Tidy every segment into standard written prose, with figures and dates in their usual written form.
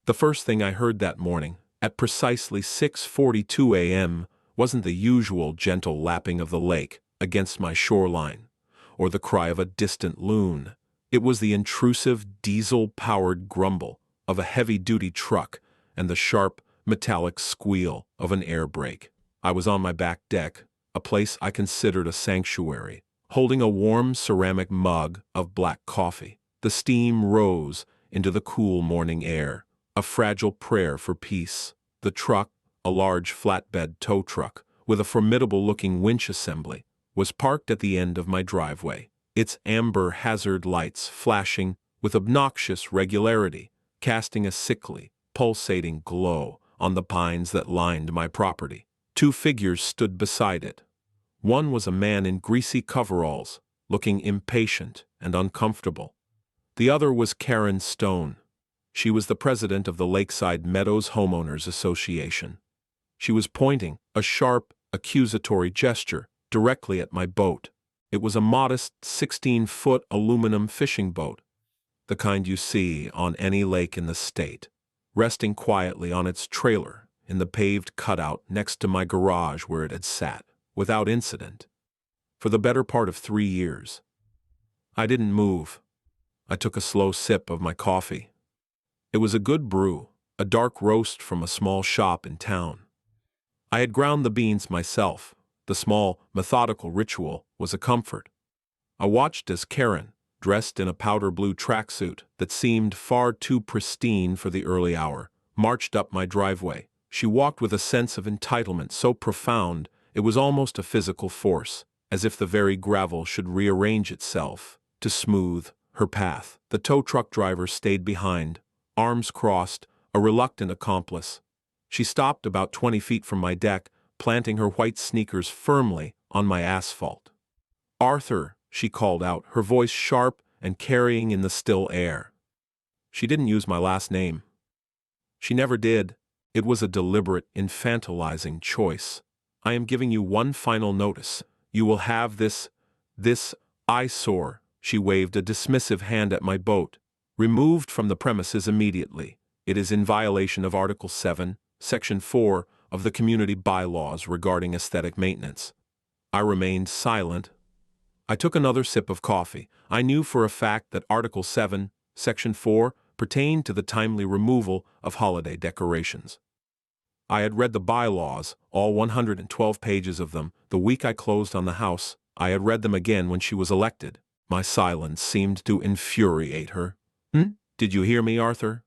The first thing I heard that morning, at precisely 6:42 a.m., wasn't the usual gentle lapping of the lake against my shoreline, or the cry of a distant loon. It was the intrusive diesel-powered grumble of a heavy-duty truck and the sharp, metallic squeal of an air brake. I was on my back deck, a place I considered a sanctuary, holding a warm ceramic mug of black coffee. The steam rose into the cool morning air, a fragile prayer for peace. The truck, a large flatbed tow truck with a formidable-looking winch assembly, was parked at the end of my driveway, its amber hazard lights flashing with obnoxious regularity, casting a sickly, pulsating glow on the pines that lined my property. Two figures stood beside it. One was a man in greasy coveralls, looking impatient and uncomfortable. The other was Karen Stone. She was the president of the Lakeside Meadows Homeowners Association. She was pointing a sharp, accusatory gesture directly at my boat. It was a modest 16-foot aluminum fishing boat, the kind you see on any lake in the state, resting quietly on its trailer in the paved cutout next to my garage where it had sat, without incident, for the better part of 3 years. I didn't move. I took a slow sip of my coffee. It was a good brew, a dark roast from a small shop in town. I had ground the beans myself. The small, methodical ritual was a comfort. I watched as Karen, dressed in a powder blue tracksuit that seemed far too pristine for the early hour, marched up my driveway. She walked with a sense of entitlement so profound it was almost a physical force, as if the very gravel should rearrange itself to smooth her path. The tow truck driver stayed behind, arms crossed, a reluctant accomplice. She stopped about 20 feet from my deck, planting her white sneakers firmly on my asphalt. "Arthur," she called out, her voice sharp and carrying in the still air. She didn't use my last name. She never did. It was a deliberate, infantilizing choice. "I am giving you one final notice. You will have this eyesore," she waved a dismissive hand at my boat, "removed from the premises immediately. It is in violation of Article 7, Section 4 of the community bylaws regarding aesthetic maintenance." I remained silent. I took another sip of coffee. I knew for a fact that Article 7, Section 4 pertained to the timely removal of holiday decorations. I had read the bylaws, all 112 pages of them, the week I closed on the house. I had read them again when she was elected. My silence seemed to infuriate her. "Did you hear me, Arthur?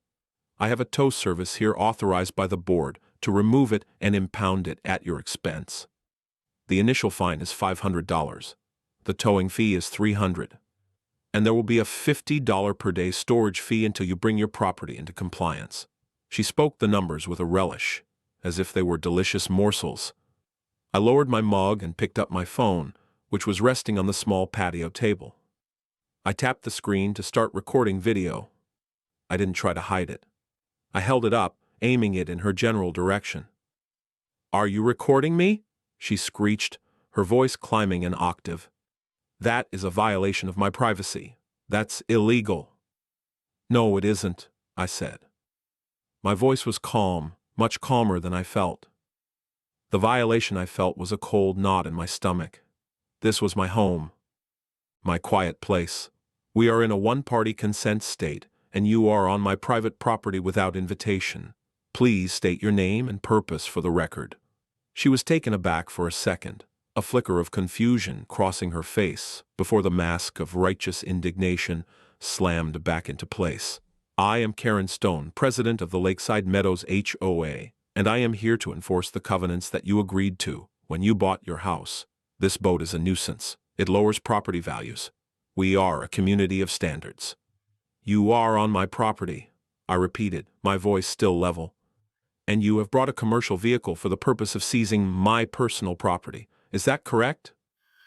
I have a tow service here authorized by the board to remove it and impound it at your expense. The initial fine is $500. The towing fee is $300. And there will be a $50 per day storage fee until you bring your property into compliance." She spoke the numbers with a relish, as if they were delicious morsels. I lowered my mug and picked up my phone, which was resting on the small patio table. I tapped the screen to start recording video. I didn't try to hide it. I held it up, aiming it in her general direction. "Are you recording me?" she screeched, her voice climbing an octave. "That is a violation of my privacy. That's illegal." "No, it isn't," I said. My voice was calm, much calmer than I felt. The violation I felt was a cold knot in my stomach. This was my home, my quiet place. We are in a one-party consent state, and you are on my private property without invitation. Please state your name and purpose for the record." She was taken aback for a second, a flicker of confusion crossing her face before the mask of righteous indignation slammed back into place. "I am Karen Stone, president of the Lakeside Meadows HOA, and I am here to enforce the covenants that you agreed to when you bought your house. This boat is a nuisance. It lowers property values. We are a community of standards." "You are on my property," I repeated, my voice still level. "And you have brought a commercial vehicle for the purpose of seizing my personal property. Is that correct?"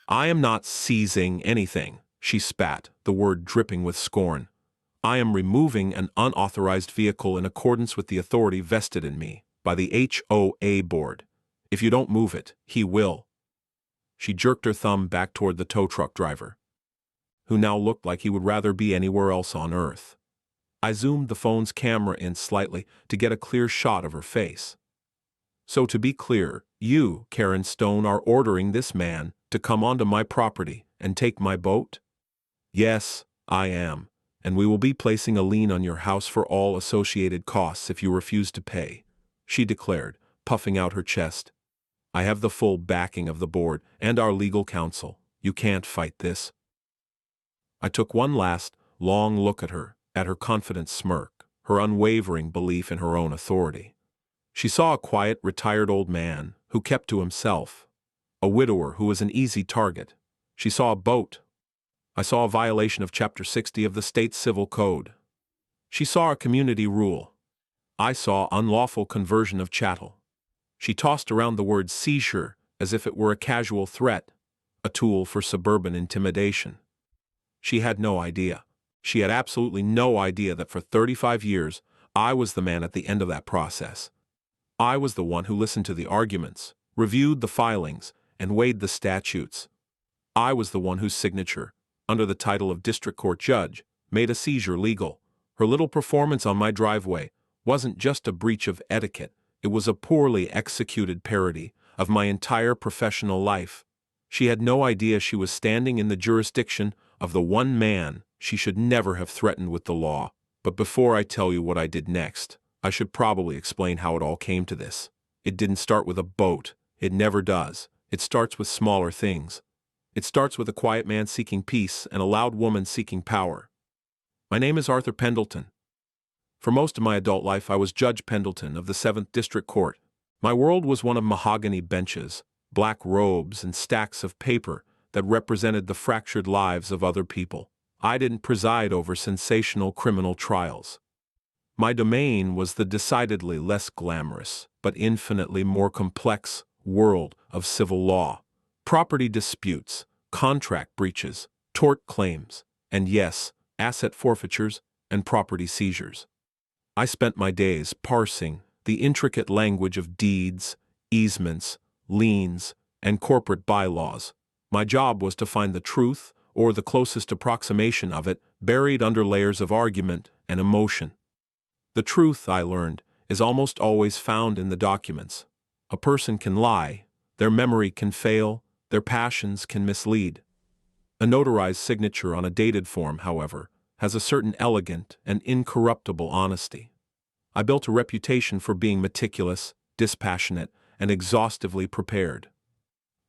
"I am not seizing anything," she spat, the word dripping with scorn. "I am removing an unauthorized vehicle in accordance with the authority vested in me by the HOA board. If you don't move it, he will." She jerked her thumb back toward the tow truck driver, who now looked like he would rather be anywhere else on earth. I zoomed the phone's camera in slightly to get a clear shot of her face. So to be clear, you, Karen Stone, are ordering this man to come onto my property and take my boat? Yes, I am, and we will be placing a lien on your house for all associated costs if you refuse to pay, she declared, puffing out her chest. I have the full backing of the board and our legal counsel. You can't fight this. I took one last, long look at her confident smirk, her unwavering belief in her own authority. She saw a quiet, retired old man who kept to himself, a widower who was an easy target. She saw a boat. I saw a violation of Chapter 60 of the state civil code. She saw a community rule. I saw unlawful conversion of chattel. She tossed around the word seizure as if it were a casual threat, a tool for suburban intimidation. She had no idea. She had absolutely no idea that for 35 years, I was the man at the end of that process. I was the one who listened to the arguments, reviewed the filings, and weighed the statutes. I was the one whose signature, under the title of district court judge, made a seizure legal. Her little performance on my driveway wasn't just a breach of etiquette, it was a poorly executed parody of my entire professional life. She had no idea she was standing in the jurisdiction of the one man she should never have threatened with the law. But before I tell you what I did next, I should probably explain how it all came to this. It didn't start with a boat. It never does. It starts with smaller things. It starts with a quiet man seeking peace and a loud woman seeking power. My name is Arthur Pendleton. For most of my adult life, I was Judge Pendleton of the 7th District Court. My world was one of mahogany benches, black robes, and stacks of paper that represented the fractured lives of other people. I didn't preside over sensational criminal trials. My domain was the decidedly less glamorous, but infinitely more complex world of civil law. Property disputes, contract breaches, tort claims, and yes, asset forfeitures and property seizures. I spent my days parsing the intricate language of deeds, easements, liens, and corporate bylaws. My job was to find the truth, or the closest approximation of it, buried under layers of argument and emotion. The truth, I learned, is almost always found in the documents. A person can lie, their memory can fail, their passions can mislead. A notarized signature on a dated form, however, has a certain elegant and incorruptible honesty. I built a reputation for being meticulous, dispassionate, and exhaustively prepared.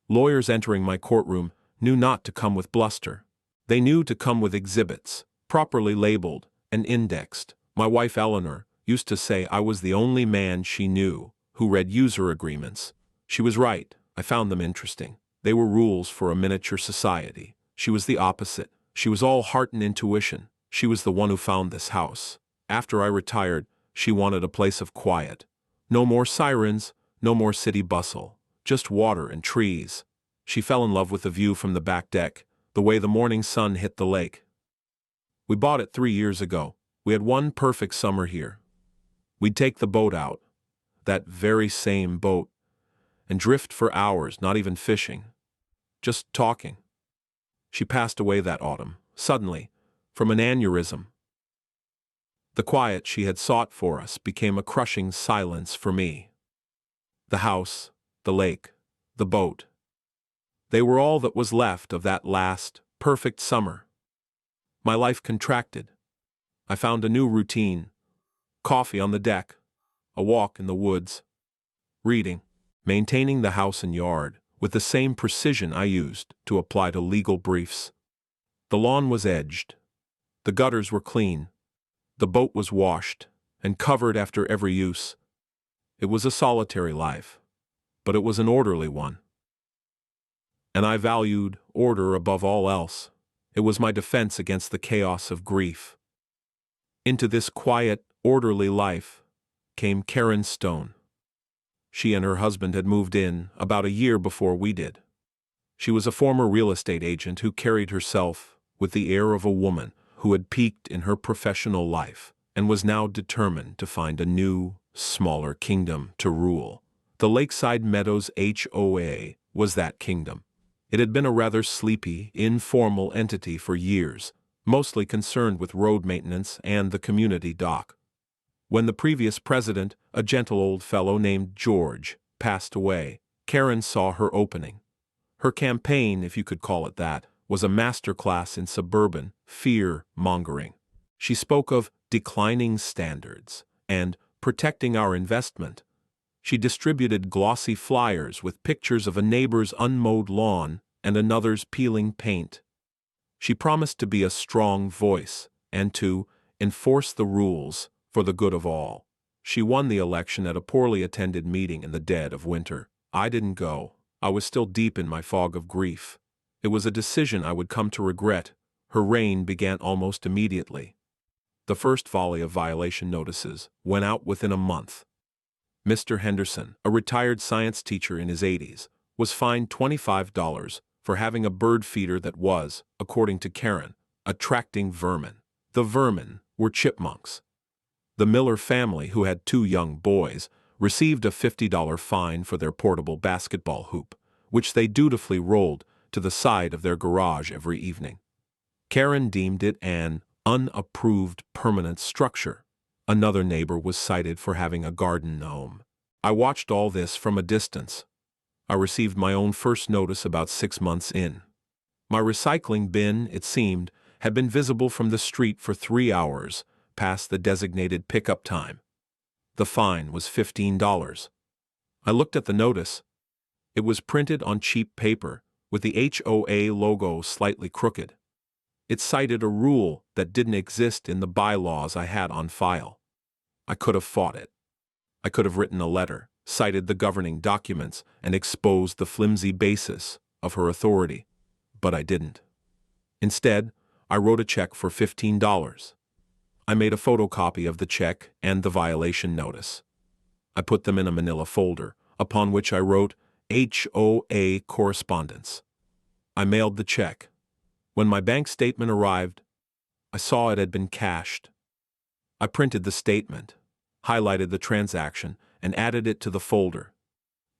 Lawyers entering my courtroom knew not to come with bluster. They knew to come with exhibits, properly labeled and indexed. My wife Eleanor used to say I was the only man she knew who read user agreements. She was right. I found them interesting. They were rules for a miniature society. She was the opposite. She was all heart and intuition. She was the one who found this house. After I retired, she wanted a place of quiet. No more sirens, no more city bustle, just water and trees. She fell in love with the view from the back deck, the way the morning sun hit the lake. We bought it 3 years ago. We had one perfect summer here. We'd take the boat out, that very same boat, and drift for hours, not even fishing, just talking. She passed away that autumn, suddenly, from an aneurysm. The quiet she had sought for us became a crushing silence for me. The house, the lake, the boat. They were all that was left of that last, perfect summer. My life contracted. I found a new routine. Coffee on the deck, a walk in the woods, reading, maintaining the house and yard with the same precision I used to apply to legal briefs. The lawn was edged. The gutters were clean. The boat was washed and covered after every use. It was a solitary life, but it was an orderly one. And I valued order above all else. It was my defense against the chaos of grief. Into this quiet, orderly life came Karen Stone. She and her husband had moved in about a year before we did. She was a former real estate agent who carried herself with the air of a woman who had peaked in her professional life and was now determined to find a new, smaller kingdom to rule. The Lakeside Meadows HOA was that kingdom. It had been a rather sleepy, informal entity for years, mostly concerned with road maintenance and the community dock. When the previous president, a gentle old fellow named George, passed away, Karen saw her opening. Her campaign, if you could call it that, was a masterclass in suburban fear-mongering. She spoke of declining standards and protecting our investment. She distributed glossy flyers with pictures of a neighbor's unmowed lawn and another's peeling paint. She promised to be a strong voice and to enforce the rules for the good of all. She won the election at a poorly attended meeting in the dead of winter. I didn't go. I was still deep in my fog of grief. It was a decision I would come to regret. Her reign began almost immediately. The first volley of violation notices went out within a month. Mr. Henderson, a retired science teacher in his 80s, was fined $25 for having a bird feeder that was, according to Karen, attracting vermin. The vermin were chipmunks. The Miller family, who had 2 young boys, received a $50 fine for their portable basketball hoop, which they dutifully rolled to the side of their garage every evening. Karen deemed it an unapproved permanent structure. Another neighbor was cited for having a garden gnome. I watched all this from a distance. I received my own first notice about 6 months in. My recycling bin, it seemed, had been visible from the street for 3 hours, past the designated pickup time. The fine was $15. I looked at the notice. It was printed on cheap paper, with the HOA logo slightly crooked. It cited a rule that didn't exist in the bylaws I had on file. I could have fought it. I could have written a letter, cited the governing documents, and exposed the flimsy basis of her authority, but I didn't. Instead, I wrote a check for $15. I made a photocopy of the check and the violation notice. I put them in a manila folder, upon which I wrote HOA correspondence. I mailed the check. When my bank statement arrived, I saw it had been cashed. I printed the statement, highlighted the transaction, and added it to the folder.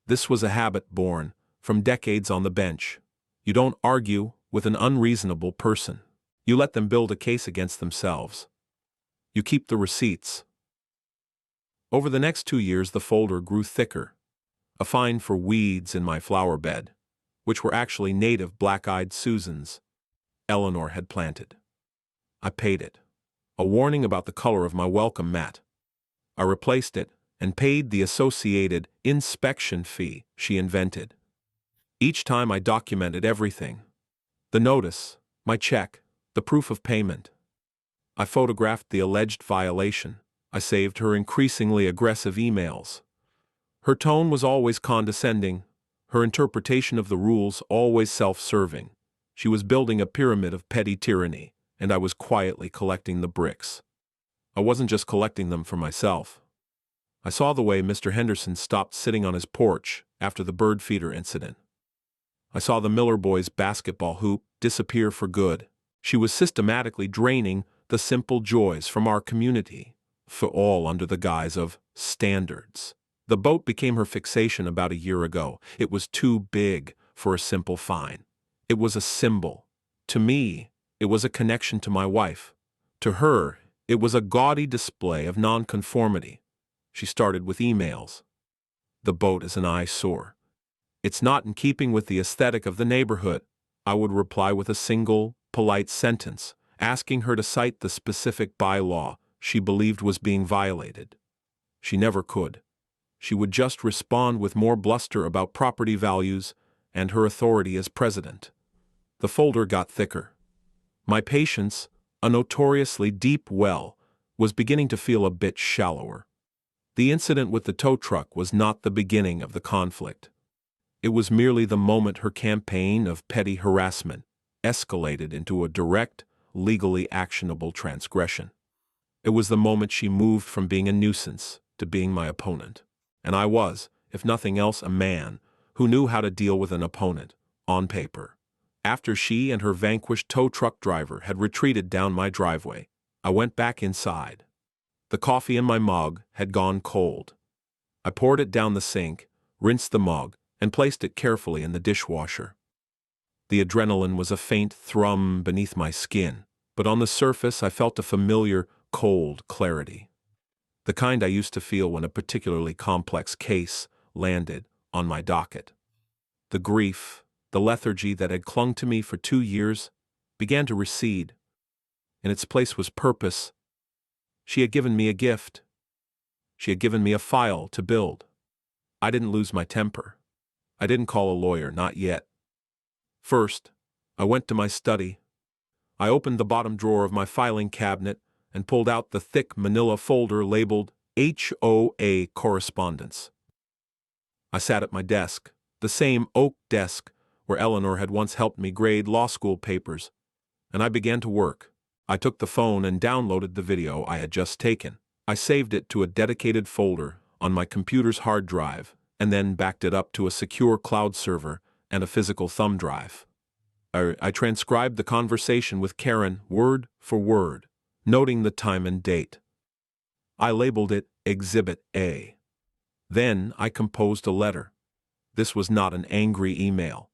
This was a habit born from decades on the bench. You don't argue with an unreasonable person. You let them build a case against themselves. You keep the receipts. Over the next 2 years, the folder grew thicker. A fine for weeds in my flower bed, which were actually native black-eyed Susans Eleanor had planted. I paid it. A warning about the color of my welcome mat. I replaced it and paid the associated inspection fee she invented. Each time I documented everything. The notice, my check, the proof of payment. I photographed the alleged violation. I saved her increasingly aggressive emails. Her tone was always condescending, her interpretation of the rules always self-serving. She was building a pyramid of petty tyranny, and I was quietly collecting the bricks. I wasn't just collecting them for myself. I saw the way Mr. Henderson stopped sitting on his porch after the bird feeder incident. I saw the Miller boys' basketball hoop disappear for good. She was systematically draining the simple joys from our community, for all under the guise of standards. The boat became her fixation about a year ago. It was too big for a simple fine. It was a symbol. To me, it was a connection to my wife. To her, it was a gaudy display of nonconformity. She started with emails. The boat is an eyesore. It's not in keeping with the aesthetic of the neighborhood. I would reply with a single, polite sentence, asking her to cite the specific bylaw she believed was being violated. She never could. She would just respond with more bluster about property values and her authority as president. The folder got thicker. My patience, a notoriously deep well, was beginning to feel a bit shallower. The incident with the tow truck was not the beginning of the conflict. It was merely the moment her campaign of petty harassment escalated into a direct, legally actionable transgression. It was the moment she moved from being a nuisance to being my opponent. And I was, if nothing else, a man who knew how to deal with an opponent, on paper. After she and her vanquished tow truck driver had retreated down my driveway, I went back inside. The coffee in my mug had gone cold. I poured it down the sink, rinsed the mug, and placed it carefully in the dishwasher. The adrenaline was a faint thrum beneath my skin. but on the surface I felt a familiar, cold clarity. The kind I used to feel when a particularly complex case landed on my docket. The grief, the lethargy that had clung to me for 2 years, began to recede. In its place was purpose. She had given me a gift. She had given me a file to build. I didn't lose my temper. I didn't call a lawyer, not yet. First, I went to my study. I opened the bottom drawer of my filing cabinet and pulled out the thick manila folder labeled HOA correspondence. I sat at my desk, the same oak desk where Eleanor had once helped me grade law school papers, and I began to work. I took the phone and downloaded the video I had just taken. I saved it to a dedicated folder on my computer's hard drive and then backed it up to a secure cloud server and a physical thumb drive. I transcribed the conversation with Karen word for word, noting the time and date. I labeled it Exhibit A. Then I composed a letter. This was not an angry email.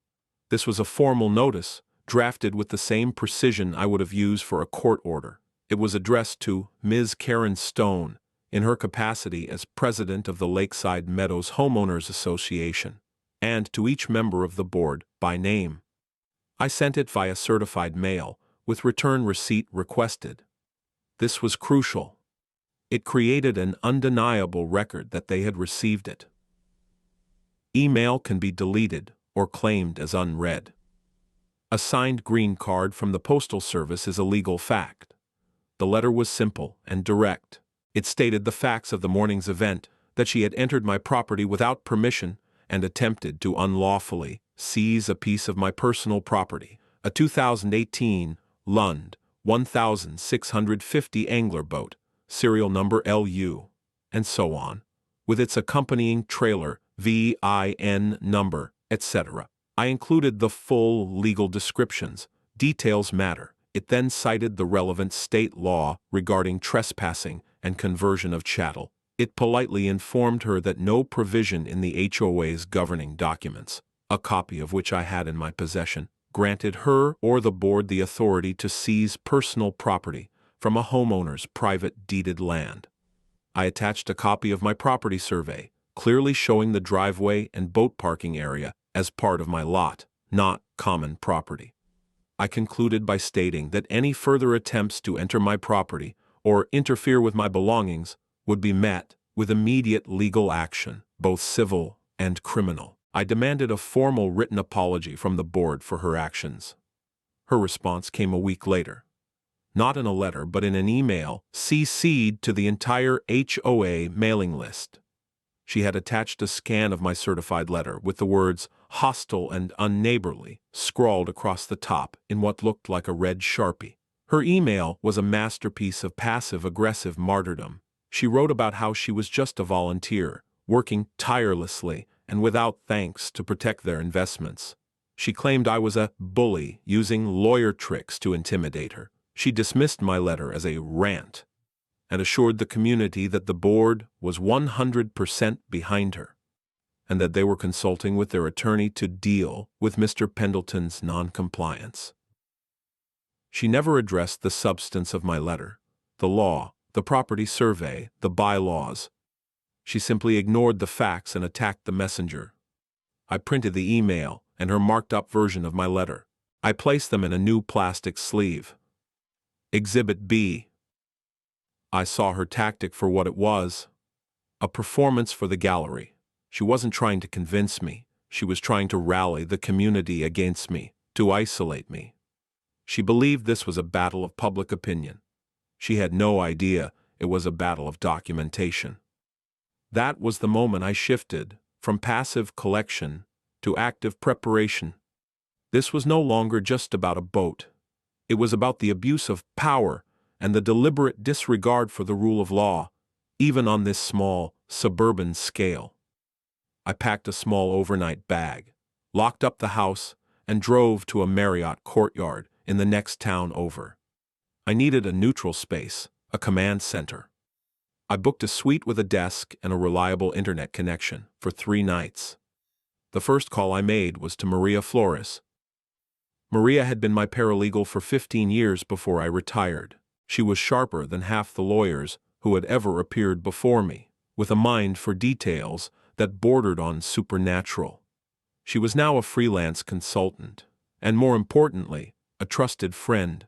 This was a formal notice, drafted with the same precision I would have used for a court order. It was addressed to Ms. Karen Stone, in her capacity as president of the Lakeside Meadows Homeowners Association, and to each member of the board by name. I sent it via certified mail, with return receipt requested. This was crucial. It created an undeniable record that they had received it. Email can be deleted or claimed as unread. A signed green card from the Postal Service is a legal fact. The letter was simple and direct. It stated the facts of the morning's event, that she had entered my property without permission and attempted to unlawfully seize a piece of my personal property, a 2018 Lund 1650 angler boat, serial number LU, and so on, with its accompanying trailer, VIN number, etc. I included the full legal descriptions. Details matter. It then cited the relevant state law regarding trespassing and conversion of chattel. It politely informed her that no provision in the HOA's governing documents, a copy of which I had in my possession, granted her or the board the authority to seize personal property from a homeowner's private deeded land. I attached a copy of my property survey, clearly showing the driveway and boat parking area as part of my lot, not common property. I concluded by stating that any further attempts to enter my property or interfere with my belongings would be met with immediate legal action, both civil and criminal. I demanded a formal written apology from the board for her actions. Her response came a week later. Not in a letter, but in an email CC'd to the entire HOA mailing list. She had attached a scan of my certified letter with the words hostile and unneighborly scrawled across the top in what looked like a red Sharpie. Her email was a masterpiece of passive-aggressive martyrdom. She wrote about how she was just a volunteer, working tirelessly and without thanks to protect their investments. She claimed I was a bully using lawyer tricks to intimidate her. She dismissed my letter as a rant and assured the community that the board was 100% behind her and that they were consulting with their attorney to deal with Mr. Pendleton's noncompliance. She never addressed the substance of my letter, the law, the property survey, the bylaws. She simply ignored the facts and attacked the messenger. I printed the email and her marked-up version of my letter. I placed them in a new plastic sleeve. Exhibit B. I saw her tactic for what it was, a performance for the gallery. She wasn't trying to convince me. She was trying to rally the community against me, to isolate me. She believed this was a battle of public opinion. She had no idea it was a battle of documentation. That was the moment I shifted from passive collection to active preparation. This was no longer just about a boat. It was about the abuse of power and the deliberate disregard for the rule of law, even on this small, suburban scale. I packed a small overnight bag, locked up the house, and drove to a Marriott courtyard in the next town over. I needed a neutral space, a command center. I booked a suite with a desk and a reliable internet connection for 3 nights. The first call I made was to Maria Flores. Maria had been my paralegal for 15 years before I retired. She was sharper than half the lawyers who had ever appeared before me, with a mind for details that bordered on supernatural. She was now a freelance consultant, and more importantly, a trusted friend.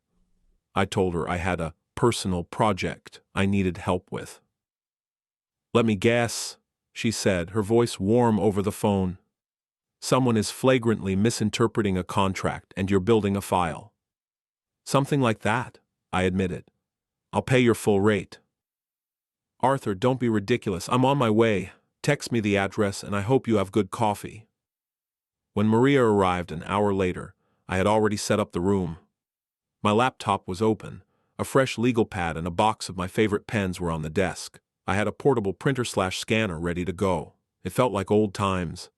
I told her I had a personal project I needed help with. "Let me guess," she said, her voice warm over the phone. "Someone is flagrantly misinterpreting a contract and you're building a file." "Something like that," I admitted. "I'll pay your full rate." "Arthur, don't be ridiculous. I'm on my way. Text me the address and I hope you have good coffee." When Maria arrived an hour later, I had already set up the room. My laptop was open, a fresh legal pad and a box of my favorite pens were on the desk. I had a portable printer/scanner ready to go. It felt like old times.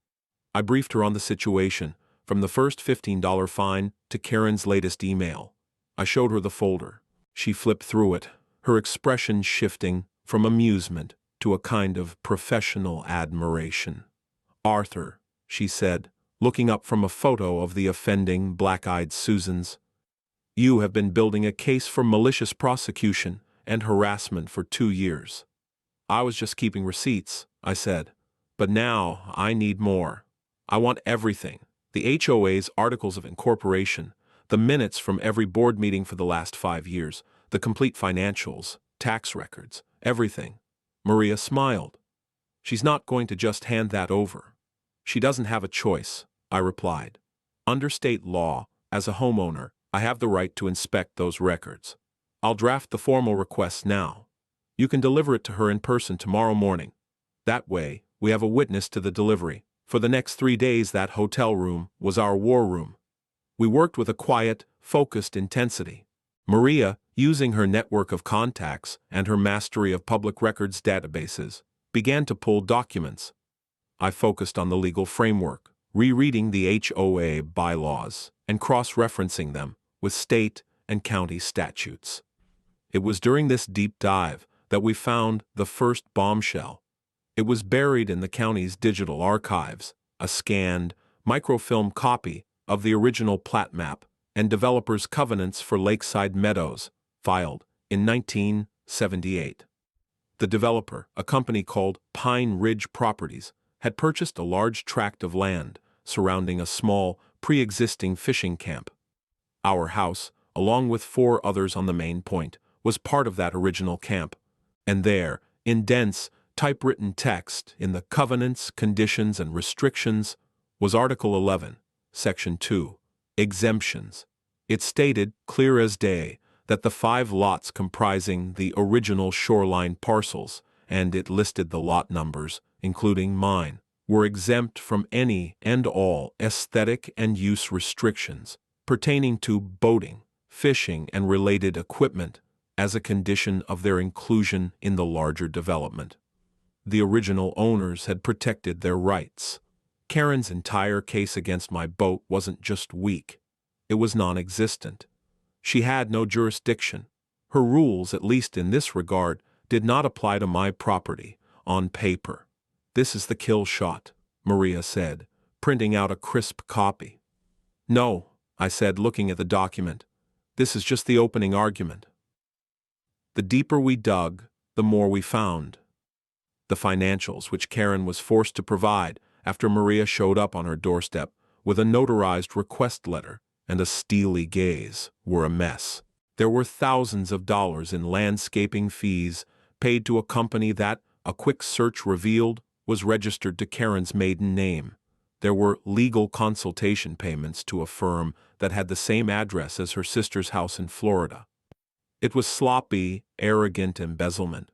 I briefed her on the situation, from the first $15 fine to Karen's latest email. I showed her the folder. She flipped through it, her expression shifting from amusement to a kind of professional admiration. "Arthur," she said, looking up from a photo of the offending black-eyed Susans, "you have been building a case for malicious prosecution and harassment for 2 years." "I was just keeping receipts," I said. "But now I need more. I want everything. The HOA's articles of incorporation, the minutes from every board meeting for the last 5 years, the complete financials, tax records, everything." Maria smiled. "She's not going to just hand that over." "She doesn't have a choice," I replied. "Under state law, as a homeowner, I have the right to inspect those records. I'll draft the formal request now. You can deliver it to her in person tomorrow morning. That way, we have a witness to the delivery." For the next 3 days, that hotel room was our war room. We worked with a quiet, focused intensity. Maria, using her network of contacts and her mastery of public records databases, began to pull documents. I focused on the legal framework, rereading the HOA bylaws and cross-referencing them with state and county statutes. It was during this deep dive that we found the first bombshell. It was buried in the county's digital archives, a scanned, microfilm copy of the original plat map and developers' covenants for Lakeside Meadows, filed in 1978. The developer, a company called Pine Ridge Properties, had purchased a large tract of land surrounding a small, pre-existing fishing camp. Our house, along with 4 others on the main point, was part of that original camp, and there, in dense, typewritten text in the Covenants, Conditions, and Restrictions, was Article 11, Section 2, Exemptions. It stated, clear as day, that the 5 lots comprising the original shoreline parcels, and it listed the lot numbers, including mine, were exempt from any and all aesthetic and use restrictions pertaining to boating, fishing, and related equipment as a condition of their inclusion in the larger development. The original owners had protected their rights. Karen's entire case against my boat wasn't just weak. It was non-existent. She had no jurisdiction. Her rules, at least in this regard, did not apply to my property, on paper. "This is the kill shot," Maria said, printing out a crisp copy. "No," I said, looking at the document. "This is just the opening argument." The deeper we dug, the more we found. The financials which Karen was forced to provide after Maria showed up on her doorstep with a notarized request letter and a steely gaze were a mess. There were thousands of dollars in landscaping fees paid to a company that, a quick search revealed, was registered to Karen's maiden name. There were legal consultation payments to a firm that had the same address as her sister's house in Florida. It was sloppy, arrogant embezzlement.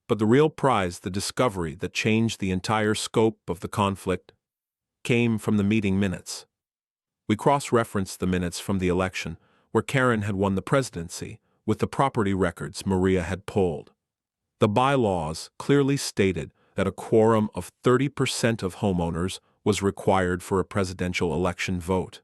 But the real prize, the discovery that changed the entire scope of the conflict, came from the meeting minutes. We cross-referenced the minutes from the election, where Karen had won the presidency, with the property records Maria had pulled. The bylaws clearly stated that a quorum of 30% of homeowners was required for a presidential election vote.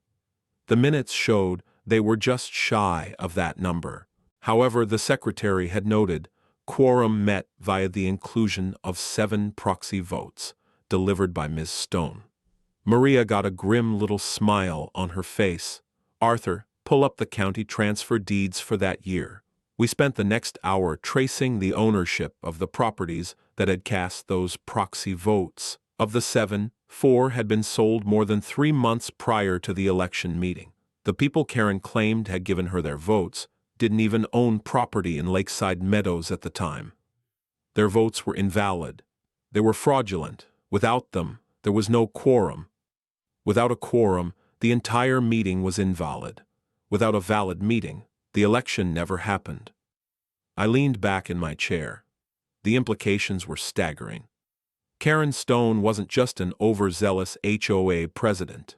The minutes showed they were just shy of that number. However, the secretary had noted, quorum met via the inclusion of 7 proxy votes, delivered by Ms. Stone. Maria got a grim little smile on her face. Arthur, pull up the county transfer deeds for that year. We spent the next hour tracing the ownership of the properties that had cast those proxy votes. Of the 7, 4 had been sold more than 3 months prior to the election meeting. The people Karen claimed had given her their votes didn't even own property in Lakeside Meadows at the time. Their votes were invalid. They were fraudulent. Without them, there was no quorum. Without a quorum, the entire meeting was invalid. Without a valid meeting, the election never happened. I leaned back in my chair. The implications were staggering. Karen Stone wasn't just an overzealous HOA president.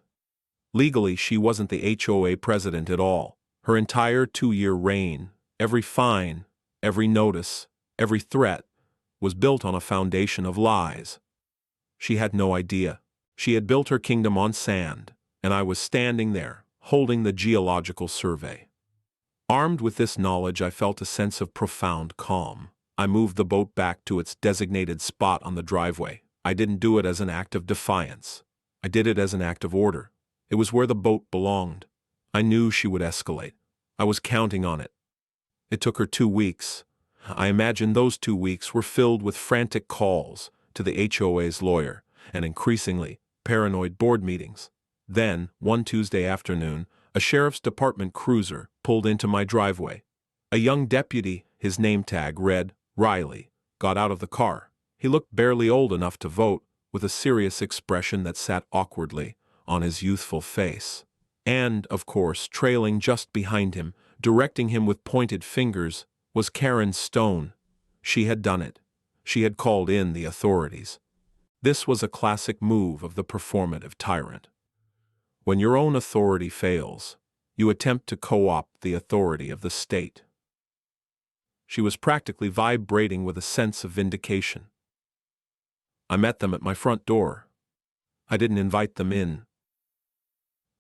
Legally, she wasn't the HOA president at all. Her entire 2-year reign, every fine, every notice, every threat, was built on a foundation of lies. She had no idea. She had built her kingdom on sand, and I was standing there, holding the geological survey. Armed with this knowledge, I felt a sense of profound calm. I moved the boat back to its designated spot on the driveway. I didn't do it as an act of defiance. I did it as an act of order. It was where the boat belonged. I knew she would escalate. I was counting on it. It took her 2 weeks. I imagine those 2 weeks were filled with frantic calls to the HOA's lawyer and increasingly paranoid board meetings. Then, one Tuesday afternoon, a sheriff's department cruiser pulled into my driveway. A young deputy, his name tag read Riley, got out of the car. He looked barely old enough to vote, with a serious expression that sat awkwardly on his youthful face. And, of course, trailing just behind him, directing him with pointed fingers, was Karen Stone. She had done it. She had called in the authorities. This was a classic move of the performative tyrant. When your own authority fails, you attempt to co-opt the authority of the state. She was practically vibrating with a sense of vindication. I met them at my front door. I didn't invite them in.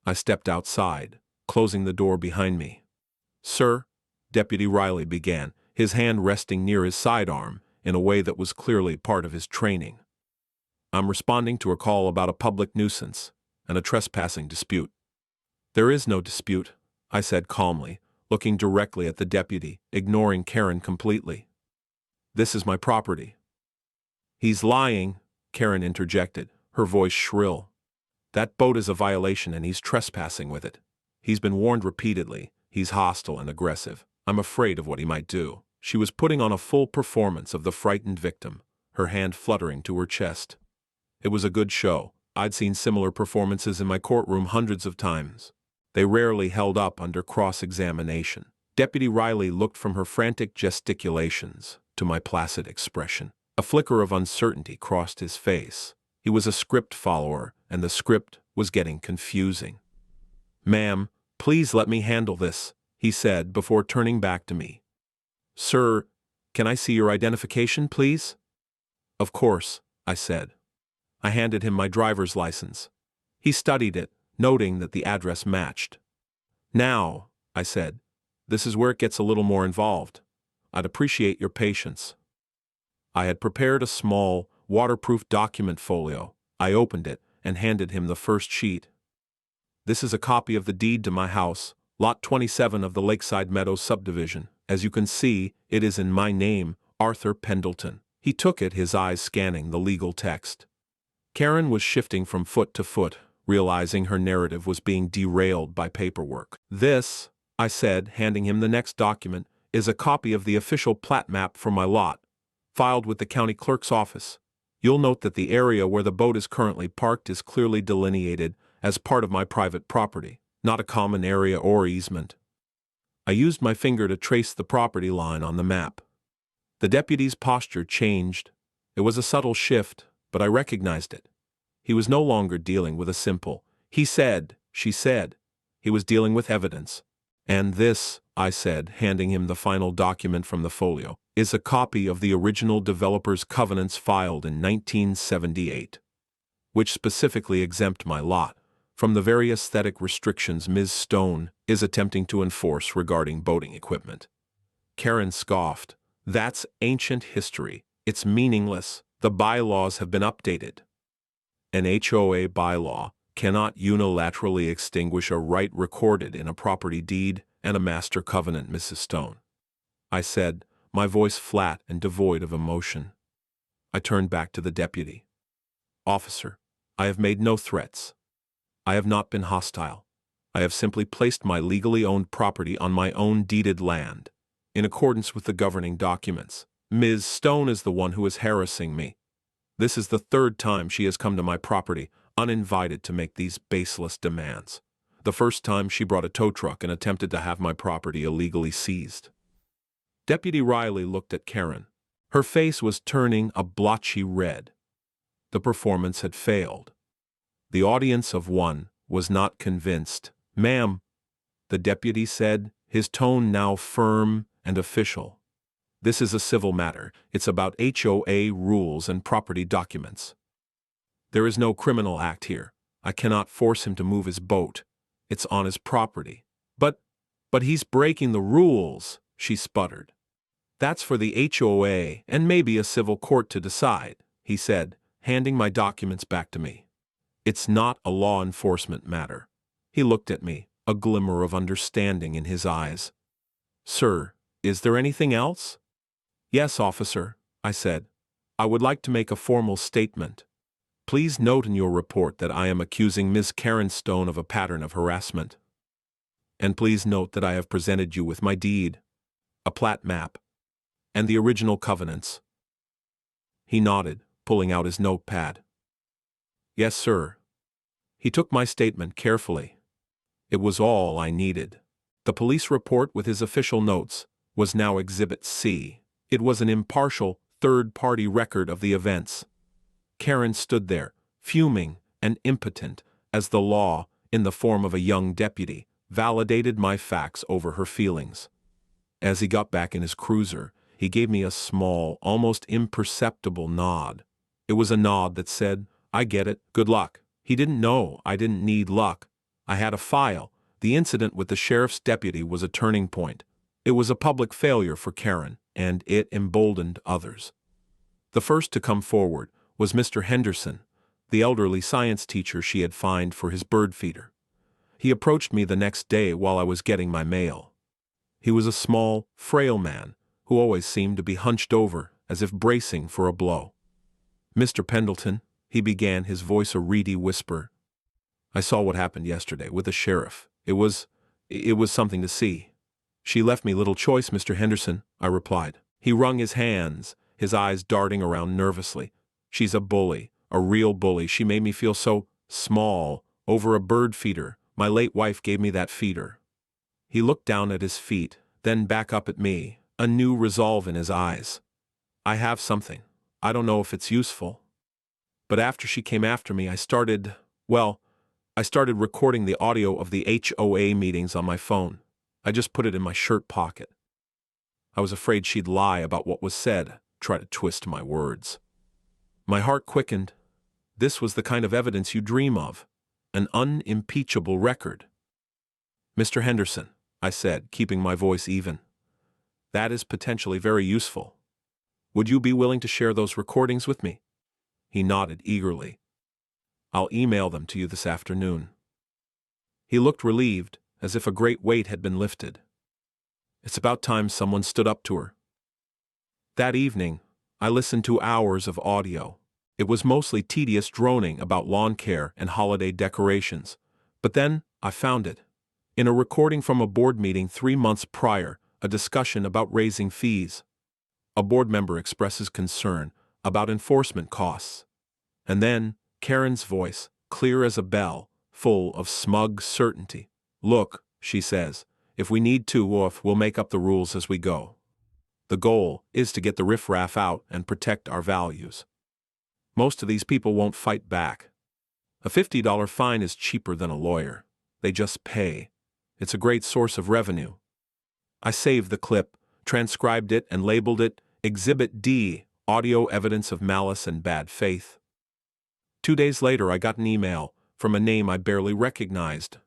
I stepped outside, closing the door behind me. "Sir," Deputy Riley began, his hand resting near his sidearm in a way that was clearly part of his training. "I'm responding to a call about a public nuisance and a trespassing dispute." "There is no dispute," I said calmly, looking directly at the deputy, ignoring Karen completely. "This is my property." "He's lying," Karen interjected, her voice shrill. "That boat is a violation and he's trespassing with it. He's been warned repeatedly. He's hostile and aggressive. I'm afraid of what he might do." She was putting on a full performance of the frightened victim, her hand fluttering to her chest. It was a good show. I'd seen similar performances in my courtroom hundreds of times. They rarely held up under cross-examination. Deputy Riley looked from her frantic gesticulations to my placid expression. A flicker of uncertainty crossed his face. He was a script follower, and the script was getting confusing. "Ma'am, please let me handle this," he said before turning back to me. "Sir, can I see your identification, please?" "Of course," I said. I handed him my driver's license. He studied it, noting that the address matched. "Now," I said, "this is where it gets a little more involved. I'd appreciate your patience." I had prepared a small, waterproof document folio. I opened it and handed him the first sheet. "This is a copy of the deed to my house, Lot 27 of the Lakeside Meadows subdivision. As you can see, it is in my name, Arthur Pendleton." He took it, his eyes scanning the legal text. Karen was shifting from foot to foot, realizing her narrative was being derailed by paperwork. "This," I said, handing him the next document, "is a copy of the official plat map for my lot, filed with the county clerk's office. You'll note that the area where the boat is currently parked is clearly delineated as part of my private property, not a common area or easement." I used my finger to trace the property line on the map. The deputy's posture changed. It was a subtle shift, but I recognized it. He was no longer dealing with a simple "he said," "she said." He was dealing with evidence. "And this," I said, handing him the final document from the folio, "is a copy of the original developer's covenants filed in 1978, which specifically exempt my lot from the very aesthetic restrictions Ms. Stone is attempting to enforce regarding boating equipment." Karen scoffed. "That's ancient history. It's meaningless. The bylaws have been updated." "An HOA bylaw cannot unilaterally extinguish a right recorded in a property deed and a master covenant, Mrs. Stone," I said, my voice flat and devoid of emotion. I turned back to the deputy. "Officer, I have made no threats. I have not been hostile. I have simply placed my legally owned property on my own deeded land, in accordance with the governing documents. Ms. Stone is the one who is harassing me. This is the third time she has come to my property, uninvited, to make these baseless demands. The first time she brought a tow truck and attempted to have my property illegally seized." Deputy Riley looked at Karen. Her face was turning a blotchy red. The performance had failed. The audience of one was not convinced. "Ma'am," the deputy said, his tone now firm and official, "this is a civil matter. It's about HOA rules and property documents. There is no criminal act here. I cannot force him to move his boat. It's on his property." But he's breaking the rules," she sputtered. "That's for the HOA and maybe a civil court to decide," he said, handing my documents back to me. "It's not a law enforcement matter." He looked at me, a glimmer of understanding in his eyes. "Sir, is there anything else?" "Yes, officer," I said. "I would like to make a formal statement. Please note in your report that I am accusing Ms. Karen Stone of a pattern of harassment. And please note that I have presented you with my deed, a plat map, and the original covenants." He nodded, pulling out his notepad. "Yes, sir." He took my statement carefully. It was all I needed. The police report with his official notes was now Exhibit C. It was an impartial, third-party record of the events. Karen stood there, fuming and impotent, as the law, in the form of a young deputy, validated my facts over her feelings. As he got back in his cruiser, he gave me a small, almost imperceptible nod. It was a nod that said, "I get it, good luck." He didn't know I didn't need luck. I had a file. The incident with the sheriff's deputy was a turning point. It was a public failure for Karen, and it emboldened others. The first to come forward was Mr. Henderson, the elderly science teacher she had fined for his bird feeder. He approached me the next day while I was getting my mail. He was a small, frail man who always seemed to be hunched over as if bracing for a blow. "Mr. Pendleton," he began, his voice a reedy whisper, "I saw what happened yesterday with the sheriff. It was something to see." "She left me little choice, Mr. Henderson," I replied. He wrung his hands, his eyes darting around nervously. "She's a bully, a real bully. She made me feel so small over a bird feeder. My late wife gave me that feeder." He looked down at his feet, then back up at me, a new resolve in his eyes. "I have something. I don't know if it's useful. But after she came after me, I started recording the audio of the HOA meetings on my phone. I just put it in my shirt pocket. I was afraid she'd lie about what was said, try to twist my words." My heart quickened. This was the kind of evidence you dream of, an unimpeachable record. "Mr. Henderson," I said, keeping my voice even, "that is potentially very useful. Would you be willing to share those recordings with me?" He nodded eagerly. "I'll email them to you this afternoon." He looked relieved, as if a great weight had been lifted. It's about time someone stood up to her. That evening, I listened to hours of audio. It was mostly tedious droning about lawn care and holiday decorations. But then, I found it. In a recording from a board meeting 3 months prior, a discussion about raising fees. A board member expresses concern about enforcement costs. And then, Karen's voice, clear as a bell, full of smug certainty. "Look," she says, "if we need to, we'll make up the rules as we go. The goal is to get the riffraff out and protect our values. Most of these people won't fight back. A $50 fine is cheaper than a lawyer. They just pay. It's a great source of revenue." I saved the clip, transcribed it, and labeled it Exhibit D, Audio Evidence of Malice and Bad Faith. 2 days later, I got an email from a name I barely recognized.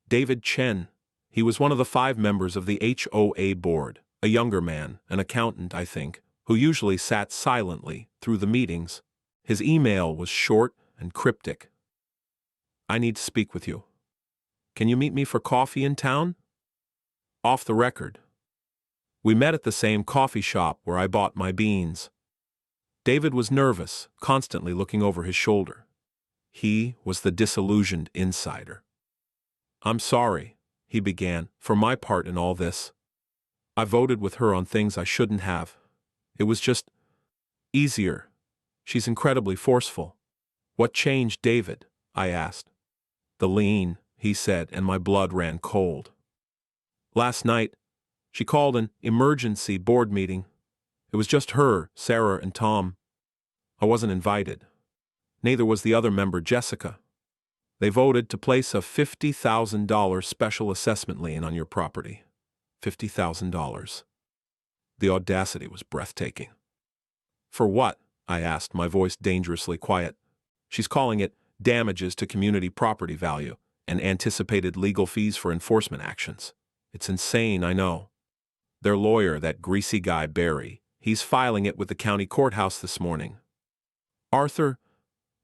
David Chen. He was one of the 5 members of the HOA board, a younger man, an accountant, I think, who usually sat silently through the meetings. His email was short and cryptic. I need to speak with you. Can you meet me for coffee in town? Off the record. We met at the same coffee shop where I bought my beans. David was nervous, constantly looking over his shoulder. He was the disillusioned insider. I'm sorry, he began, for my part in all this. I voted with her on things I shouldn't have. It was just easier. She's incredibly forceful. What changed, David? I asked. The lien, he said, and my blood ran cold. Last night, she called an emergency board meeting. It was just her, Sarah, and Tom. I wasn't invited. Neither was the other member, Jessica. They voted to place a $50,000 special assessment lien on your property. $50,000. The audacity was breathtaking. For what? I asked, my voice dangerously quiet. She's calling it damages to community property value and anticipated legal fees for enforcement actions. It's insane, I know. Their lawyer, that greasy guy Barry, he's filing it with the county courthouse this morning. Arthur,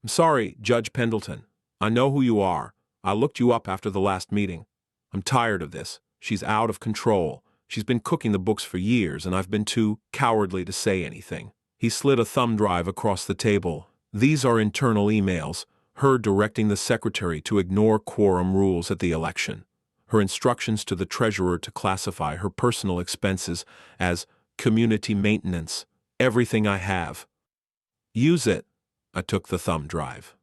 I'm sorry, Judge Pendleton. I know who you are. I looked you up after the last meeting. I'm tired of this. She's out of control. She's been cooking the books for years, and I've been too cowardly to say anything. He slid a thumb drive across the table. These are internal emails, her directing the secretary to ignore quorum rules at the election, her instructions to the treasurer to classify her personal expenses as community maintenance, everything I have. Use it. I took the thumb drive.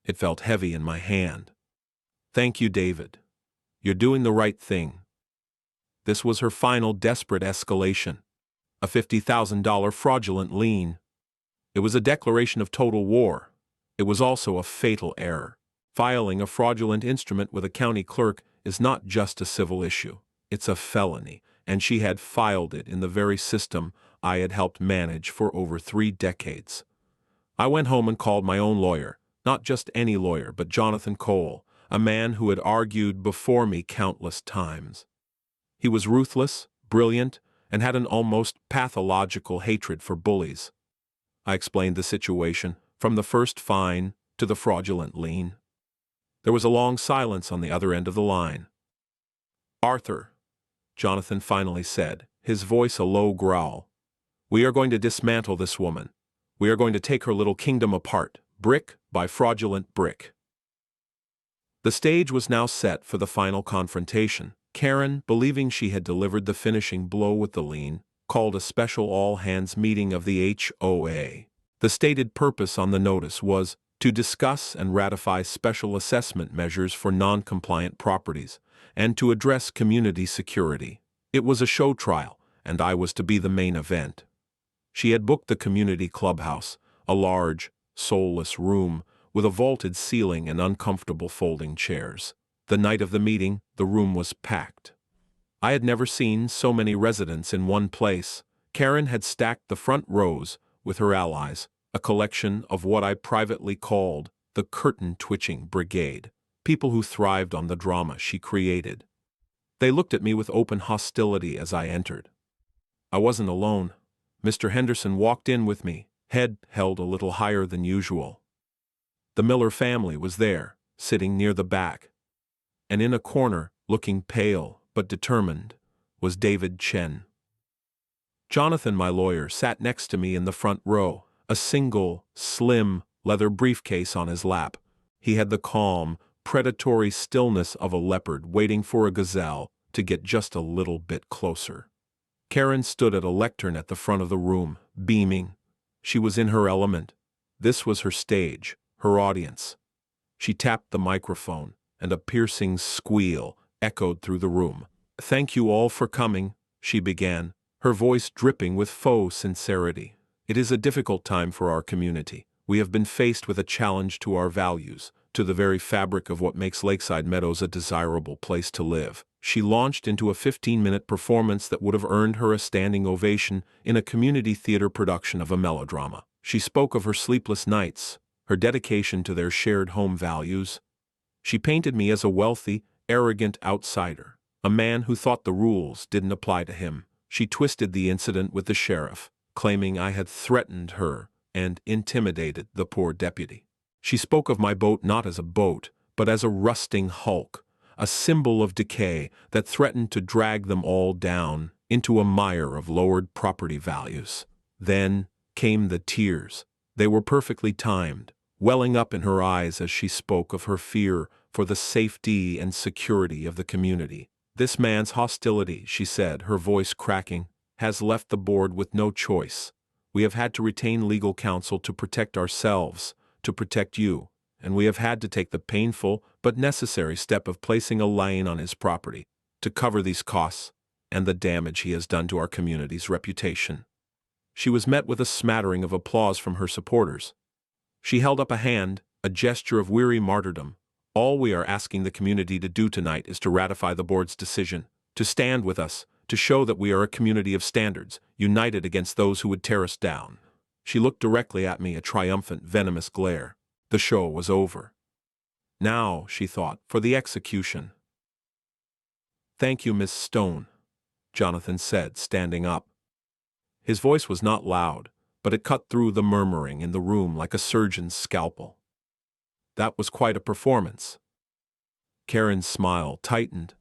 It felt heavy in my hand. Thank you, David. You're doing the right thing. This was her final desperate escalation. A $50,000 fraudulent lien. It was a declaration of total war. It was also a fatal error. Filing a fraudulent instrument with a county clerk is not just a civil issue. It's a felony, and she had filed it in the very system I had helped manage for over 3 decades. I went home and called my own lawyer, not just any lawyer, but Jonathan Cole, a man who had argued before me countless times. He was ruthless, brilliant, and had an almost pathological hatred for bullies. I explained the situation, from the first fine to the fraudulent lien. There was a long silence on the other end of the line. Arthur, Jonathan finally said, his voice a low growl, we are going to dismantle this woman. We are going to take her little kingdom apart, brick by fraudulent brick. The stage was now set for the final confrontation. Karen, believing she had delivered the finishing blow with the lien, called a special all-hands meeting of the HOA. The stated purpose on the notice was to discuss and ratify special assessment measures for non-compliant properties and to address community security. It was a show trial, and I was to be the main event. She had booked the community clubhouse, a large, soulless room with a vaulted ceiling and uncomfortable folding chairs. The night of the meeting, the room was packed. I had never seen so many residents in one place. Karen had stacked the front rows with her allies, a collection of what I privately called the curtain-twitching brigade, people who thrived on the drama she created. They looked at me with open hostility as I entered. I wasn't alone. Mr. Henderson walked in with me, head held a little higher than usual. The Miller family was there, sitting near the back. And in a corner, looking pale but determined, was David Chen. Jonathan, my lawyer, sat next to me in the front row, a single, slim, leather briefcase on his lap. He had the calm, predatory stillness of a leopard waiting for a gazelle to get just a little bit closer. Karen stood at a lectern at the front of the room, beaming. She was in her element. This was her stage, her audience. She tapped the microphone, and a piercing squeal echoed through the room. Thank you all for coming, she began, her voice dripping with faux sincerity. It is a difficult time for our community. We have been faced with a challenge to our values, to the very fabric of what makes Lakeside Meadows a desirable place to live. She launched into a 15-minute performance that would have earned her a standing ovation in a community theater production of a melodrama. She spoke of her sleepless nights, her dedication to their shared home values. She painted me as a wealthy, arrogant outsider, a man who thought the rules didn't apply to him. She twisted the incident with the sheriff, claiming I had threatened her and intimidated the poor deputy. She spoke of my boat not as a boat, but as a rusting hulk, a symbol of decay that threatened to drag them all down into a mire of lowered property values. Then came the tears. They were perfectly timed, welling up in her eyes as she spoke of her fear for the safety and security of the community. "This man's hostility," she said, her voice cracking, "has left the board with no choice. We have had to retain legal counsel to protect ourselves, to protect you, and we have had to take the painful but necessary step of placing a lien on his property to cover these costs and the damage he has done to our community's reputation." She was met with a smattering of applause from her supporters. She held up a hand, a gesture of weary martyrdom. "All we are asking the community to do tonight is to ratify the board's decision, to stand with us, to show that we are a community of standards, united against those who would tear us down." She looked directly at me, a triumphant, venomous glare. The show was over. Now, she thought, for the execution. "Thank you, Miss Stone," Jonathan said, standing up. His voice was not loud, but it cut through the murmuring in the room like a surgeon's scalpel. "That was quite a performance." Karen's smile tightened.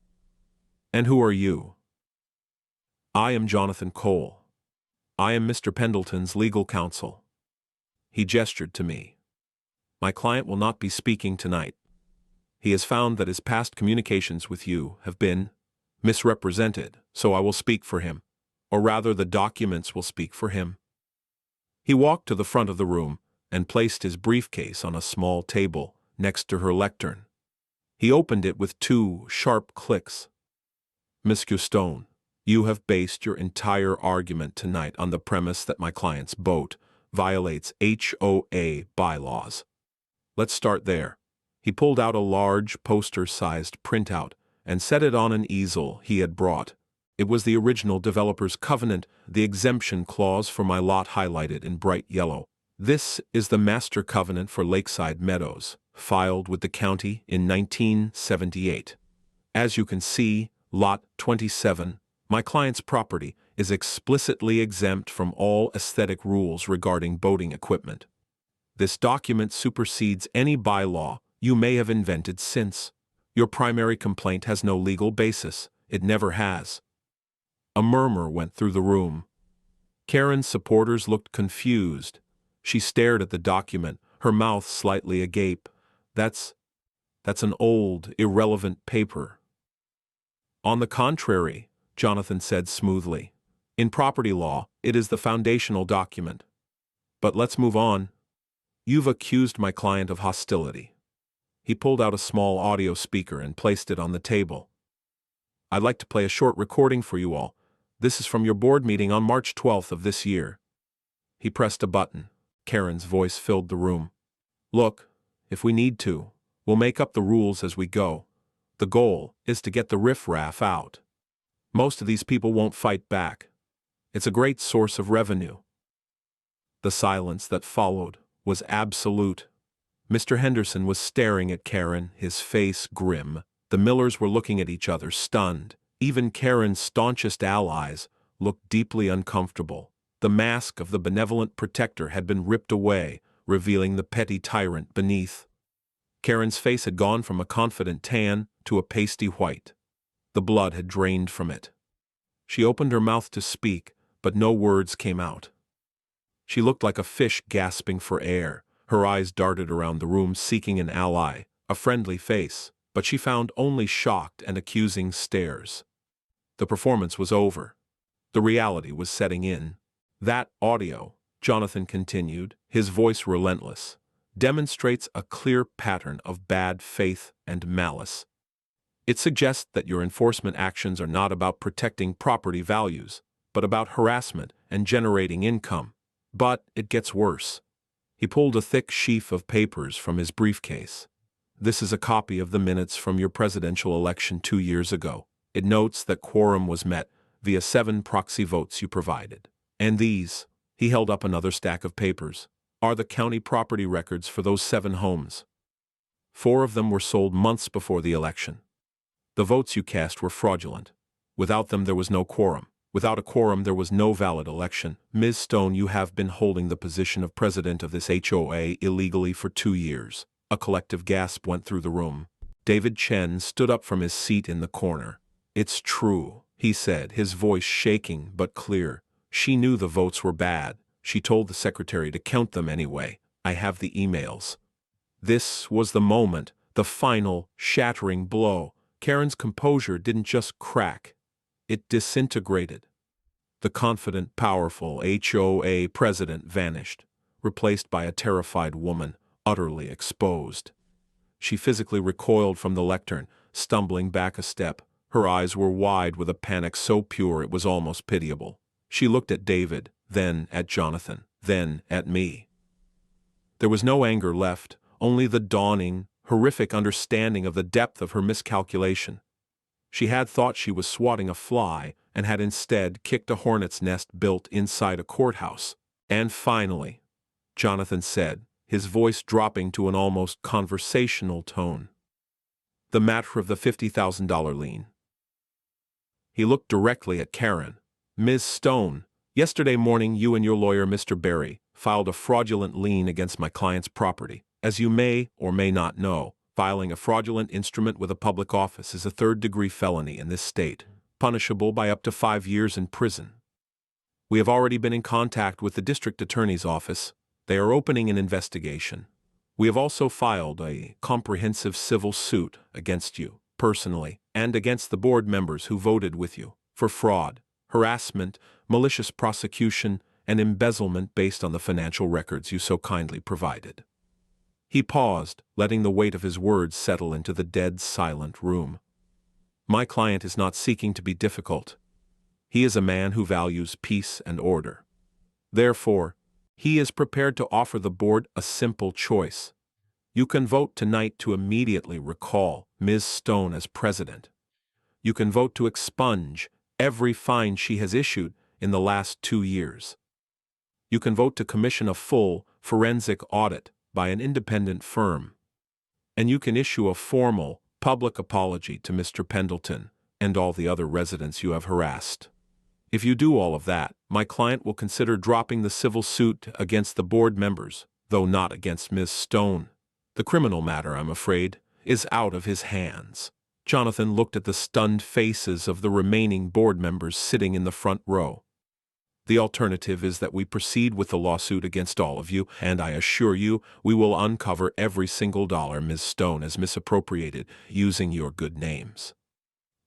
"And who are you?" "I am Jonathan Cole. I am Mr. Pendleton's legal counsel." He gestured to me. "My client will not be speaking tonight. He has found that his past communications with you have been misrepresented, so I will speak for him. Or rather, the documents will speak for him." He walked to the front of the room and placed his briefcase on a small table next to her lectern. He opened it with 2 sharp clicks. "Miss Stone, you have based your entire argument tonight on the premise that my client's boat violates HOA bylaws. Let's start there." He pulled out a large poster-sized printout and set it on an easel he had brought. It was the original developer's covenant, the exemption clause for my lot highlighted in bright yellow. "This is the master covenant for Lakeside Meadows, filed with the county in 1978. As you can see, Lot 27, my client's property, is explicitly exempt from all aesthetic rules regarding boating equipment. This document supersedes any bylaw you may have invented since. Your primary complaint has no legal basis. It never has." A murmur went through the room. Karen's supporters looked confused. She stared at the document, her mouth slightly agape. That's an old, irrelevant paper." "On the contrary," Jonathan said smoothly. "In property law, it is the foundational document. But let's move on. You've accused my client of hostility." He pulled out a small audio speaker and placed it on the table. "I'd like to play a short recording for you all. This is from your board meeting on March 12th of this year." He pressed a button. Karen's voice filled the room. "Look, if we need to, we'll make up the rules as we go. The goal is to get the riffraff out. Most of these people won't fight back. It's a great source of revenue." The silence that followed was absolute. Mr. Henderson was staring at Karen, his face grim. The Millers were looking at each other, stunned. Even Karen's staunchest allies looked deeply uncomfortable. The mask of the benevolent protector had been ripped away, revealing the petty tyrant beneath. Karen's face had gone from a confident tan to a pasty white. The blood had drained from it. She opened her mouth to speak, but no words came out. She looked like a fish gasping for air. Her eyes darted around the room seeking an ally, a friendly face, but she found only shocked and accusing stares. The performance was over. The reality was setting in. "That audio," Jonathan continued, his voice relentless, "demonstrates a clear pattern of bad faith and malice. It suggests that your enforcement actions are not about protecting property values, but about harassment and generating income. But it gets worse." He pulled a thick sheaf of papers from his briefcase. "This is a copy of the minutes from your presidential election 2 years ago. It notes that quorum was met via 7 proxy votes you provided. And these," he held up another stack of papers, "are the county property records for those 7 homes. 4 of them were sold months before the election. The votes you cast were fraudulent. Without them there was no quorum. Without a quorum there was no valid election. Ms. Stone, you have been holding the position of president of this HOA illegally for 2 years. A collective gasp went through the room. David Chen stood up from his seat in the corner. "It's true," he said, his voice shaking but clear. "She knew the votes were bad. She told the secretary to count them anyway. I have the emails." This was the moment, the final, shattering blow. Karen's composure didn't just crack. It disintegrated. The confident, powerful HOA president vanished, replaced by a terrified woman, utterly exposed. She physically recoiled from the lectern, stumbling back a step. Her eyes were wide with a panic so pure it was almost pitiable. She looked at David, then at Jonathan, then at me. There was no anger left, only the dawning, horrific understanding of the depth of her miscalculation. She had thought she was swatting a fly and had instead kicked a hornet's nest built inside a courthouse. "And finally," Jonathan said, his voice dropping to an almost conversational tone, "the matter of the $50,000 lien." He looked directly at Karen. "Ms. Stone, yesterday morning you and your lawyer, Mr. Berry, filed a fraudulent lien against my client's property. As you may or may not know, filing a fraudulent instrument with a public office is a third-degree felony in this state, punishable by up to 5 years in prison. We have already been in contact with the district attorney's office. They are opening an investigation. We have also filed a comprehensive civil suit against you, personally, and against the board members who voted with you, for fraud, harassment, malicious prosecution, and embezzlement based on the financial records you so kindly provided." He paused, letting the weight of his words settle into the dead, silent room. "My client is not seeking to be difficult. He is a man who values peace and order. Therefore, he is prepared to offer the board a simple choice. You can vote tonight to immediately recall Ms. Stone as president. You can vote to expunge every fine she has issued in the last 2 years. You can vote to commission a full forensic audit by an independent firm. And you can issue a formal, public apology to Mr. Pendleton and all the other residents you have harassed. If you do all of that, my client will consider dropping the civil suit against the board members, though not against Ms. Stone. The criminal matter, I'm afraid, is out of his hands." Jonathan looked at the stunned faces of the remaining board members sitting in the front row. "The alternative is that we proceed with the lawsuit against all of you, and I assure you we will uncover every single dollar Ms. Stone has misappropriated using your good names.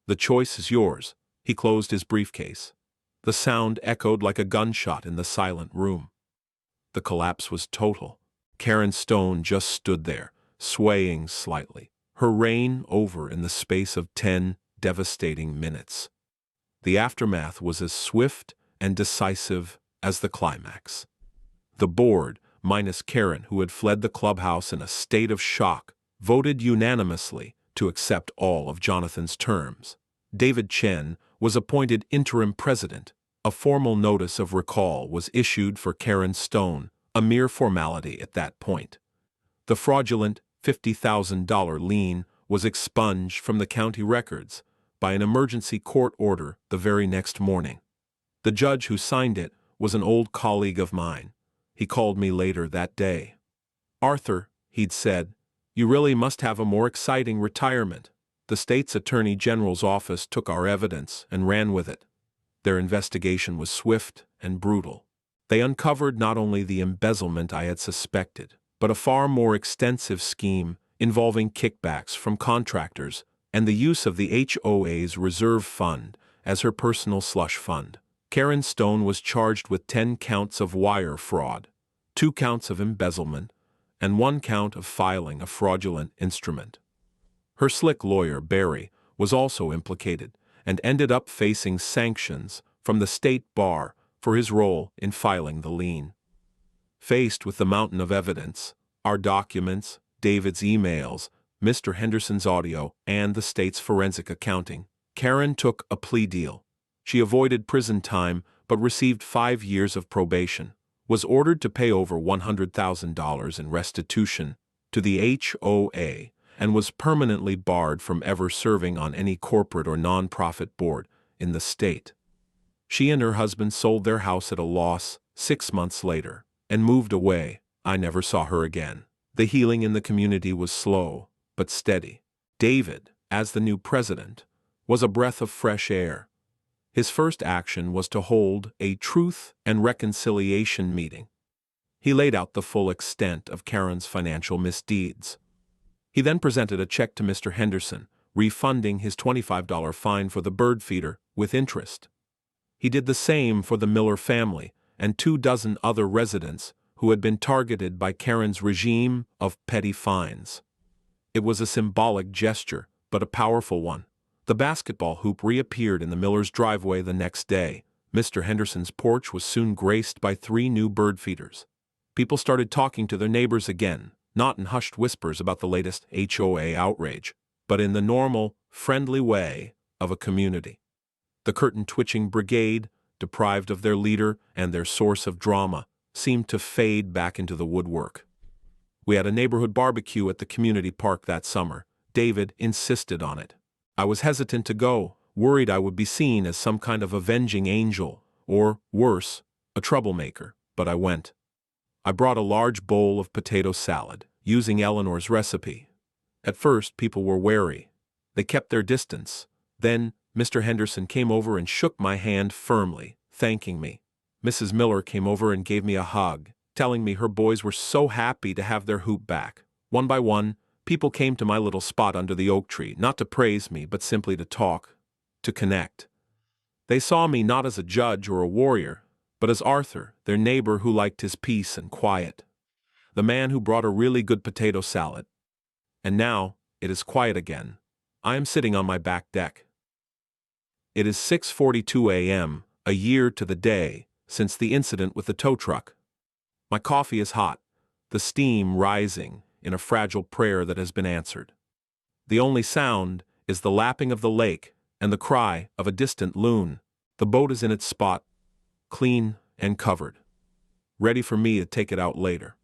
The choice is yours." He closed his briefcase. The sound echoed like a gunshot in the silent room. The collapse was total. Karen Stone just stood there, swaying slightly, her reign over in the space of 10 devastating minutes. The aftermath was as swift and decisive as the climax. The board, minus Karen, who had fled the clubhouse in a state of shock, voted unanimously to accept all of Jonathan's terms. David Chen was appointed interim president. A formal notice of recall was issued for Karen Stone, a mere formality at that point. The fraudulent $50,000 lien was expunged from the county records by an emergency court order the very next morning. The judge who signed it was an old colleague of mine. He called me later that day. "Arthur," he'd said, "you really must have a more exciting retirement. The state's attorney general's office took our evidence and ran with it. Their investigation was swift and brutal. They uncovered not only the embezzlement I had suspected, but a far more extensive scheme involving kickbacks from contractors and the use of the HOA's reserve fund as her personal slush fund. Karen Stone was charged with 10 counts of wire fraud, 2 counts of embezzlement, and 1 count of filing a fraudulent instrument. Her slick lawyer, Barry, was also implicated and ended up facing sanctions from the state bar for his role in filing the lien. Faced with the mountain of evidence, our documents, David's emails, Mr. Henderson's audio, and the state's forensic accounting, Karen took a plea deal. She avoided prison time but received 5 years of probation, was ordered to pay over $100,000 in restitution to the HOA, and was permanently barred from ever serving on any corporate or nonprofit board in the state. She and her husband sold their house at a loss 6 months later and moved away. I never saw her again. The healing in the community was slow, but steady. David, as the new president, was a breath of fresh air. His first action was to hold a truth and reconciliation meeting. He laid out the full extent of Karen's financial misdeeds. He then presented a check to Mr. Henderson, refunding his $25 fine for the bird feeder with interest. He did the same for the Miller family and 24 other residents who had been targeted by Karen's regime of petty fines. It was a symbolic gesture, but a powerful one. The basketball hoop reappeared in the Millers' driveway the next day. Mr. Henderson's porch was soon graced by 3 new bird feeders. People started talking to their neighbors again, not in hushed whispers about the latest HOA outrage, but in the normal, friendly way of a community. The curtain-twitching brigade, deprived of their leader and their source of drama, seemed to fade back into the woodwork. We had a neighborhood barbecue at the community park that summer. David insisted on it. I was hesitant to go, worried I would be seen as some kind of avenging angel, or, worse, a troublemaker, but I went. I brought a large bowl of potato salad, using Eleanor's recipe. At first, people were wary. They kept their distance. Then, Mr. Henderson came over and shook my hand firmly, thanking me. Mrs. Miller came over and gave me a hug, telling me her boys were so happy to have their hoop back. One by one, people came to my little spot under the oak tree, not to praise me, but simply to talk, to connect. They saw me not as a judge or a warrior, but as Arthur, their neighbor who liked his peace and quiet. The man who brought a really good potato salad. And now, it is quiet again. I am sitting on my back deck. It is 6:42 a.m., a year to the day, since the incident with the tow truck. My coffee is hot, the steam rising in a fragile prayer that has been answered. The only sound is the lapping of the lake and the cry of a distant loon. The boat is in its spot, clean and covered, ready for me to take it out later.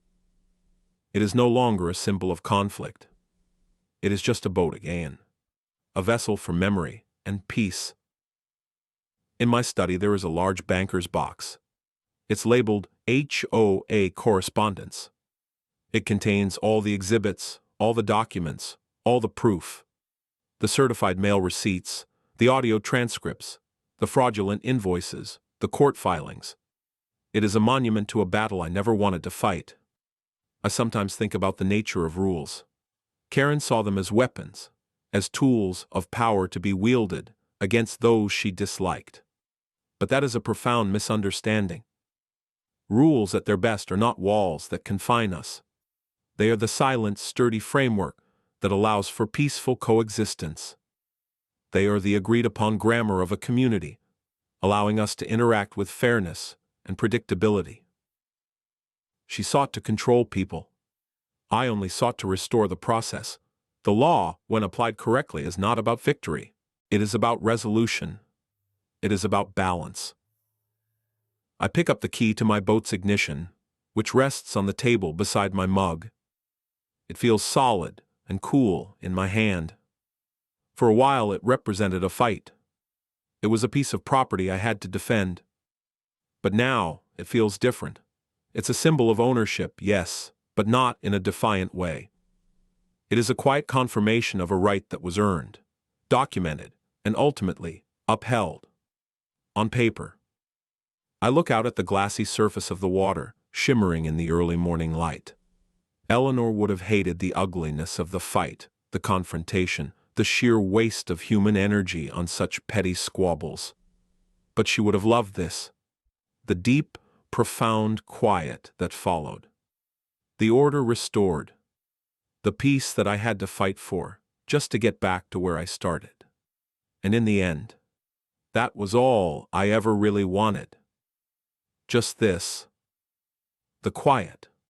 It is no longer a symbol of conflict. It is just a boat again, a vessel for memory and peace. In my study there is a large banker's box. It's labeled HOA correspondence. It contains all the exhibits, all the documents, all the proof. The certified mail receipts, the audio transcripts, the fraudulent invoices, the court filings. It is a monument to a battle I never wanted to fight. I sometimes think about the nature of rules. Karen saw them as weapons, as tools of power to be wielded against those she disliked. But that is a profound misunderstanding. Rules at their best are not walls that confine us. They are the silent, sturdy framework that allows for peaceful coexistence. They are the agreed-upon grammar of a community, allowing us to interact with fairness and predictability. She sought to control people. I only sought to restore the process. The law, when applied correctly, is not about victory. It is about resolution. It is about balance. I pick up the key to my boat's ignition, which rests on the table beside my mug. It feels solid and cool in my hand. For a while it represented a fight. It was a piece of property I had to defend. But now it feels different. It's a symbol of ownership, yes, but not in a defiant way. It is a quiet confirmation of a right that was earned, documented, and ultimately upheld. On paper. I look out at the glassy surface of the water, shimmering in the early morning light. Eleanor would have hated the ugliness of the fight, the confrontation, the sheer waste of human energy on such petty squabbles. But she would have loved this. The deep, profound quiet that followed. The order restored. The peace that I had to fight for, just to get back to where I started. And in the end, that was all I ever really wanted. Just this. The quiet.